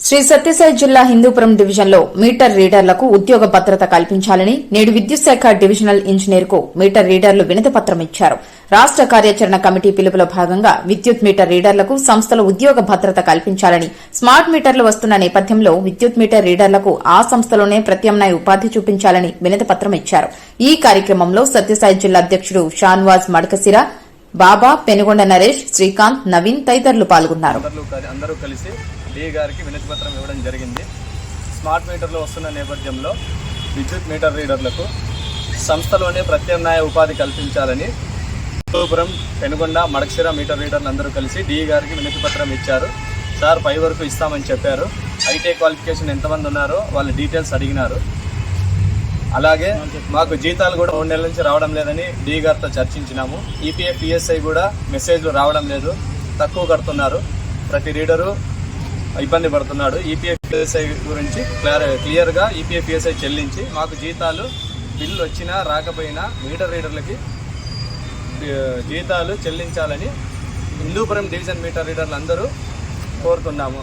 శ్రీ సత్యసాయి జిల్లా హిందూపురం డివిజన్లో మీటర్ రీడర్లకు ఉద్యోగ భద్రత కల్పించాలని నేడు విద్యుత్ శాఖ డివిజనల్ ఇంజనీర్కు మీటర్ రీడర్లు వినతిపత్రం ఇచ్చారు. రాష్ట కార్యాచరణ కమిటీ పిలుపులో భాగంగా విద్యుత్ మీటర్ రీడర్లకు సంస్థలో ఉద్యోగ భద్రత కల్పించాలని, స్మార్ట్ మీటర్లు వస్తున్న నేపథ్యంలో విద్యుత్ మీటర్ రీడర్లకు ఆ సంస్థలోనే ప్రత్యామ్నాయ ఉపాధి చూపించాలని వినతిపత్రం ఇచ్చారు. ఈ కార్యక్రమంలో సత్యసాయి జిల్లా అధ్యకుడు షాన్వాజ్ మడకసిర, బాబా, పెనుగొండ నరేష్, శ్రీకాంత్, నవీన్ తదితరులు పాల్గొన్నారు. డి గారికి వినతి పత్రం ఇవ్వడం జరిగింది. స్మార్ట్ మీటర్లు వస్తున్న నేపథ్యంలో విద్యుత్ మీటర్ రీడర్లకు సంస్థలోనే ప్రత్యామ్నాయ ఉపాధి కల్పించాలని హిందూపురం, పెనుగొండ, మడకసిర మీటర్ రీడర్లు అందరూ కలిసి డి గారికి వినతి పత్రం ఇచ్చారు. సార్ పై వరకు ఇస్తామని చెప్పారు. ఐటీ క్వాలిఫికేషన్ ఎంతమంది ఉన్నారో వాళ్ళ డీటెయిల్స్ అడిగినారు. అలాగే మాకు జీతాలు కూడా 3 నెలల నుంచి రావడం లేదని డి గారితో చర్చించినాము. ఈపీఎఫ్, ఈఎస్ఐ కూడా మెసేజ్లు రావడం లేదు, తక్కువ కడుతున్నారు, ప్రతి రీడరు ఇబ్బంది పడుతున్నాడు. ఈపీఎఫ్, ఈఎస్ఐ గురించి క్లియర్గా ఈపీఎఫ్, ఈఎస్ఐ చెల్లించి మాకు జీతాలు బిల్లు వచ్చినా రాకపోయినా మీటర్ రీడర్లకి జీతాలు చెల్లించాలని హిందూపురం డివిజన్ మీటర్ రీడర్లు అందరూ కోరుతున్నాము.